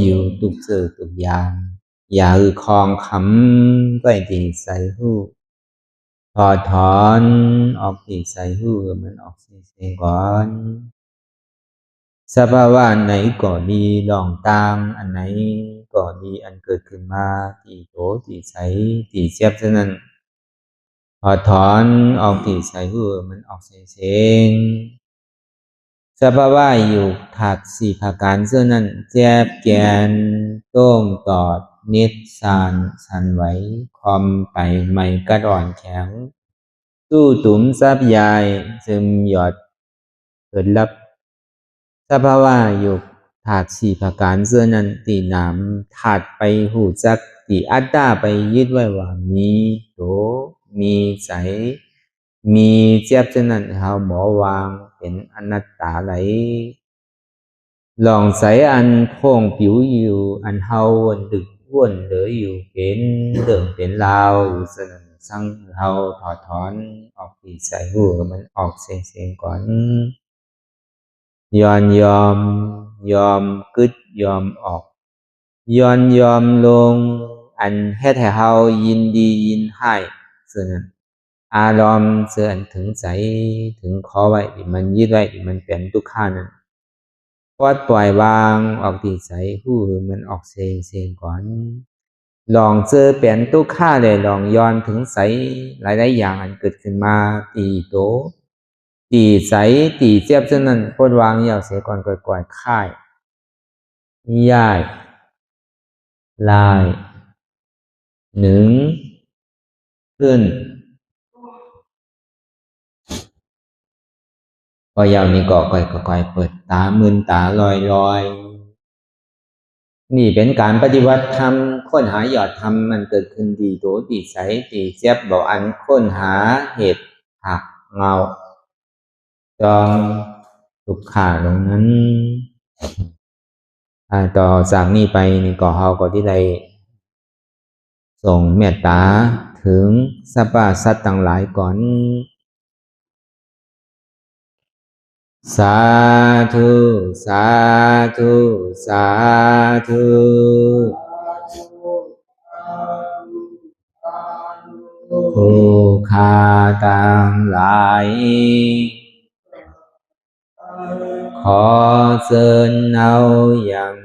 อยู่ทุกสื่อทุกอย่างอย่าคลองคำไว้ที่ใส่หูพอถอนออกที่ใส่หูมันออกเสียงก่อนสภาวะไหนก็ดีหลองตังอันไหนก็ดีอันเกิดขึ้นมาที่โตที่ใสที่เสียบฉะนั้นพอถอนออกที่ใส่หูมันออกเสียงสภาวะอยู่ถักสี่ประการเสื้อนั้นแจบแกนโต้งตอดนิดสานสันไหวคอมไปไม่กระดอนแข็งสู้ตุ่มซับยายซึมหยอดเกิดลับสภาวะอยู่ถักสี่ประการเสื้อนั้นตีหนามถัดไปหูจักตีอัตตาไปยึดไว้ว่ามีโตมีใสมีเจ็บฉะนั้นเขาหมอวางเป็นอนัตตาไหลลองใส่อันโค้งผิวอยู่อันเฮาวันดึกว่นเหลืออยู่เป็นเรื่องเป็นราวอยู่สนั่นสั่งเฮาถอดถอนออกปีใส่หูมันออกเสียงก่อนยอมกึดยอมออกยอมลงอันเฮ็ดให้เฮายินดียินให้ส่วนนั้นอารมณ์เสื่อถึงใจถึงขอไว้มันยึดไว้มันเป็นทุกข์นั้นปล่อยวางออกที่ใจหูมันออกเสียงก่อนลองเจอเปลี่ยนทุกข์เลยลองย้อนถึงใสหลายๆอย่างอันเกิดขึ้นมาตีโตตีใสตีเสียบฉะนั้นปล่อยวางยาวเสียก่อนก่อยค่ายย่ายลายหนึ่งขึ้นพอยาวนี้ก็ค่อยเปิดตามึนตาลอยนี่เป็นการปฏิวัติธรรมค้นหายอดธรรมมันเกิดขึ้นดีโตดีใสดีเจ็บบอกอันค้นหาเหตุหักเงาจองทุกขาตรงนั้นต่อจากนี้ไปนี่ก็เฮาก็ที่ได้ส่งเมตตาถึงสรรพสัตว์ต่างหลายก่อนสาธุสาธุสาธุผู้ฆ่าต่างหลายขอเชิญเอาอย่าง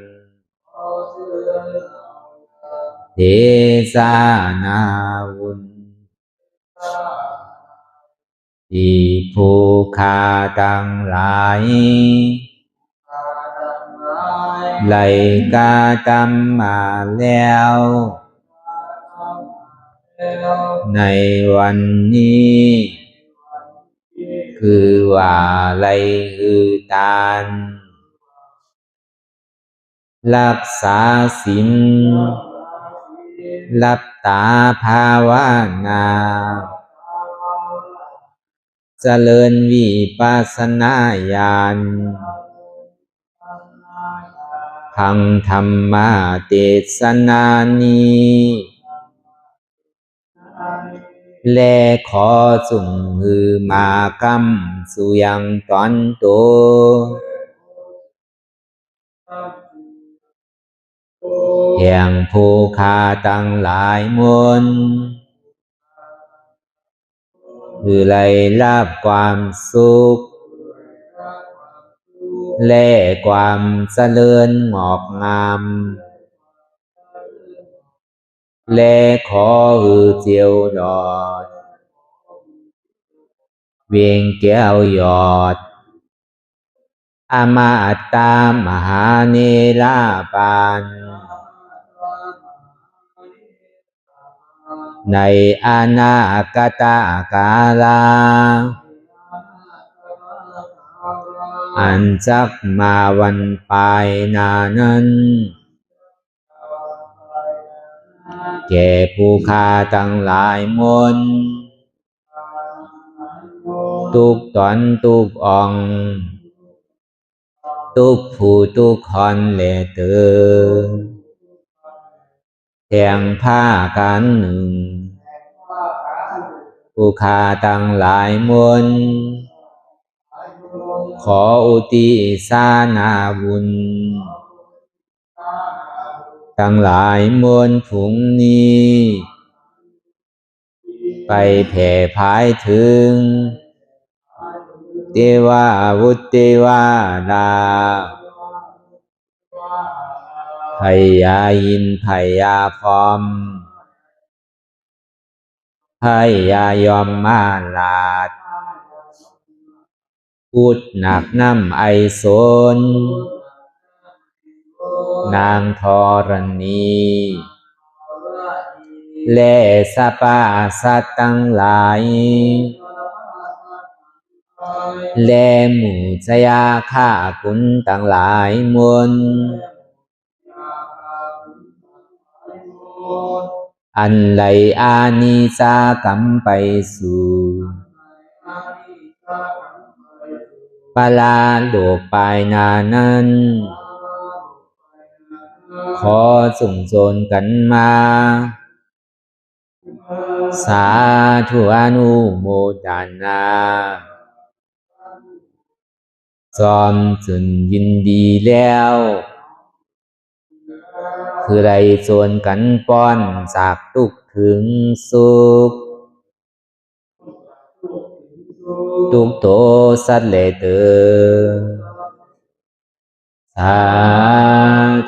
เทศานาวุญที่ผู้ฆ่าต่างหลายไล่กาตำมาแล้วในวันนี้คือว่าไล่อือตานรักษาศีลรับตาภาวนาเจริญวิปัสสนาญาณพังธรรมาเทศนานีและขอสุ่มหือมากรรมสุยังตอนโตแห่งผู้ฆ่าตั้งหลายมนคือไล่รับความสุขและความเจริญงอกงามและขอหือเจียวดอดเวียงแก้วยอดอมาตามหาเนรปานในอนาคตกาลาอันจักมาวันปลายนานั้นแก่ผู้ฆ่าทั้งหลายมนทุกตอนทุกอ่องทุกผู้ทุกคนและเตือแทงผ้ากันหนึ่งผู้ฆ่าทั้งหลายมนข ขออุทิศนาบุญทั้งหลายมวลผุงนี้ไปแผ่พายถึงเทวาวุตเทวาดาพญาอินทร์พญาพรหมพญายมมาราชพูดหนักน้ำไอโซนนางธรณีและสรรพสัตว์ทั้งหลายและหมู่ชยาข้าคุณทั้งหลายมวลอันไหลอานิสากรรมไปสู่ปาลาโลกปลายนานั้นขอส่งโจรกันมาสาธุอนุโมทนาจอมจนยินดีแล้วคือไรโจรกันป้อนจากทุกข์ถึงสุขทุกโตสัตเลเตอสา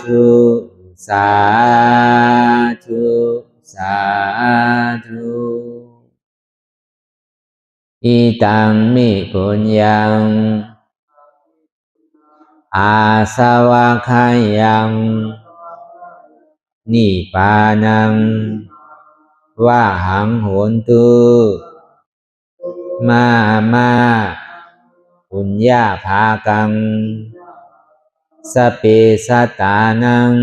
ธุสาธุสาธุอิตังมิปุญญังอาสวะคายังนิพพานังวะหังโหนตุมาปุญญาภากังสเปสัตตานัง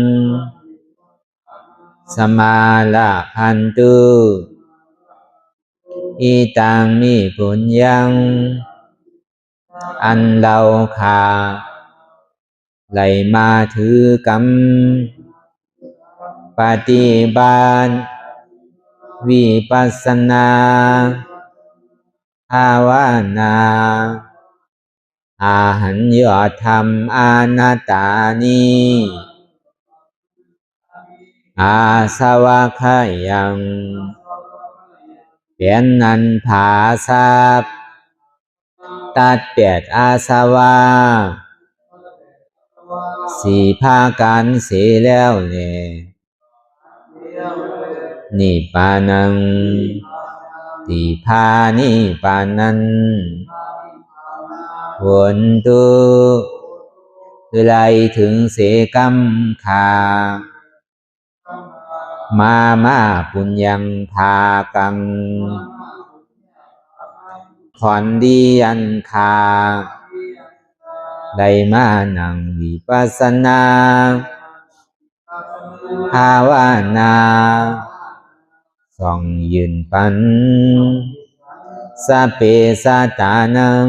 สมาลาพันตุอิตังมิปุญญังอันเราขาไหลมาถือกรรมปฏิบัติวิปัสสนาภาวนาอาหันยอดธรรมอนัตตานิอาสวะคายังเป็นนันผาทรัพย์ตัดเปียดอาสวะสี่ภาการเสียแล้วเนี่ยนิพพานังติพานิพพานันผลตุคือไรถึงเสกรรมขามาปุญญังภากังขอนดีอันคาได้มานั่งวิปัสสนาภาวนาส่องยืนปันสเปสัตตานัง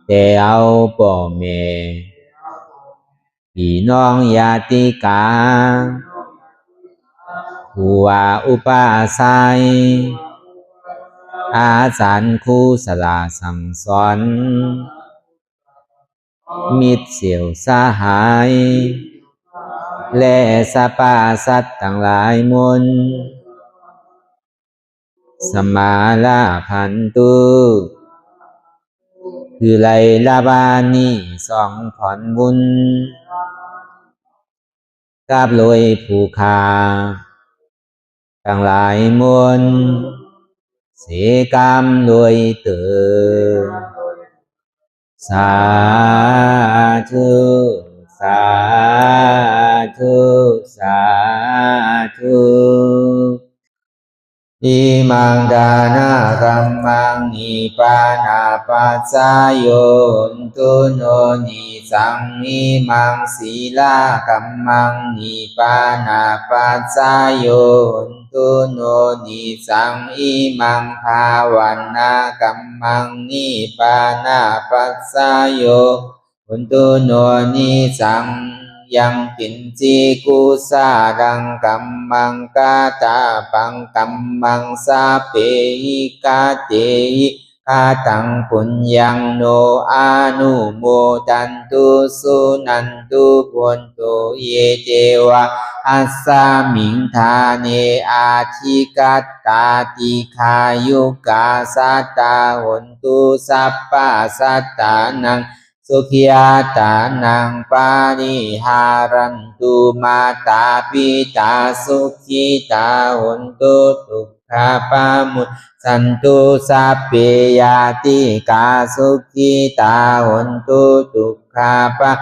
แต่เอาป่อแม่พี่น้องญาติกาผู้ว่าอุปาสัยอาจารย์ครูสลาสั่งสอนมิตรเสี่ยวสหายและสรรพสัตว์ทั้งหลายมวลสมาลาพันตุคือไลลาบานีสองผ่อนบุญกับลอยผู้คาทั้งหลายมวลเสกรรมลอยเตอสาธุสาธุสาธุอิมังดานากัมมังนิพพานาปัสสะโยนตุโนนิสังอิมังศีลากัมมังนิพพานาปัสสะโยนตุโนนิสังอิมังภาวันนากัมมังนิพพานาปัสสะโยนตุโนนิสังยังกินจีกุสาดังกัมมังกาตาปังกัมมังสาเปหิกาเตหิ คาตังปุญญังโนอานุโมดันตุสุนันตุพุนตุเยเตวะอัสสามิงทาเนอาทิกัตตาติขายุกาสัตตาหนตุสัพพะสัตตานังสุขิยาตานังปานิหารันตุมาตาปิตาสุขิตาหนตุทุกขาปามุตสันตุสัพเพยาติกาสุขิตาหนตุทุกขาปะ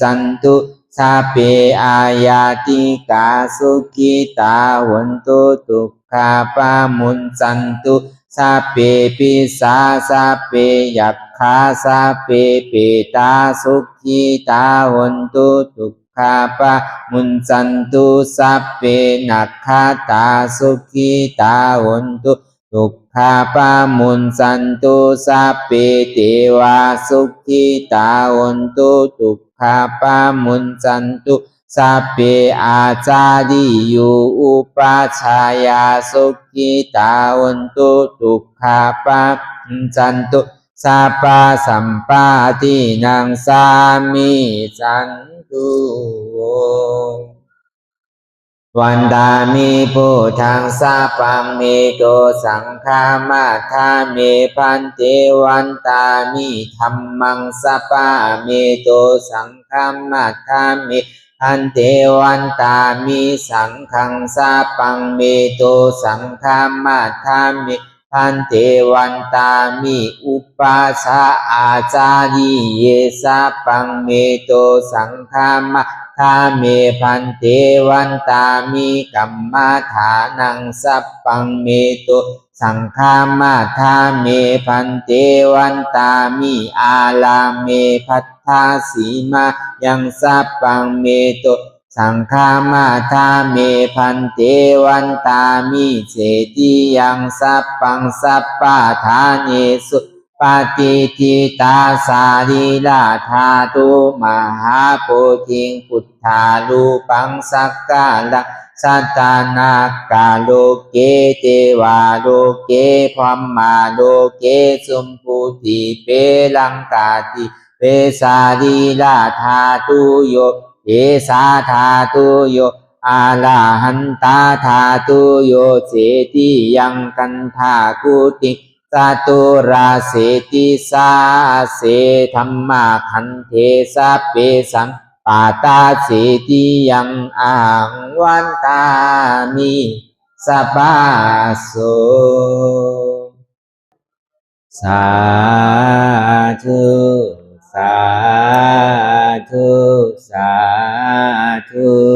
สันตุสัพเพอายาติกาสุขิตาหนตุทุกขาปะมุนสันตุสัพเพปิสาสัพเพยัคฆาสัพเพเปตาสุขิตาหนตุทุกขาปะมุนสันตุสัพเพนัคขตาสุขิตาหนตุทุกขาปะมุนสันตุสัพเพเทวาสุขิตาหนตุทุกขาปะมุนสันตุสัพเพอาจาริยุอุปัชฌายาสุขิตาหนตุทุกขาปะมุนสันตุสัพพะสัมปาทินังสามิสันตุวันตามิพุทธังสัพพังเมโตสังฆามาทาเมพันเตวันตามิธัมมังสัพพะเมโตสังฆามาทาเมพันเตวันตามิสังฆังสัพพังเมโตสังฆามาทาเมพันเตวันตามิอุปัสสะอาจาริเยสัพพังเมโตสังฆามาทาเมพันเตวันตามิกัมมาฐานังสัพพังเมโตสังฆามาทาเมพันเตวันตามิอาลาเมพัทธาสีมายังสัพพังเมโตสังฆามาทาเมพันเตวันตามิเสติยังสัพพังสัพพะทาเนสุปฏิทิตาสารีลาธาตุมหาโพธิงพุทธาลูปังสักกาลังสัตตานากาโลเกเทวาโลเกพรหมาโลเกสุมพุติเปลังกาติเปสารีลาธาตุโยเอสาธาตุโยอาลาหันตาธาตุโยเสติยังกันธากุติสตุราเสติสาเสธัมมาคันเทสัพเพสังปาตาเสติยังอังวันตามิสัพพะโสสาธุสาธุสาธุ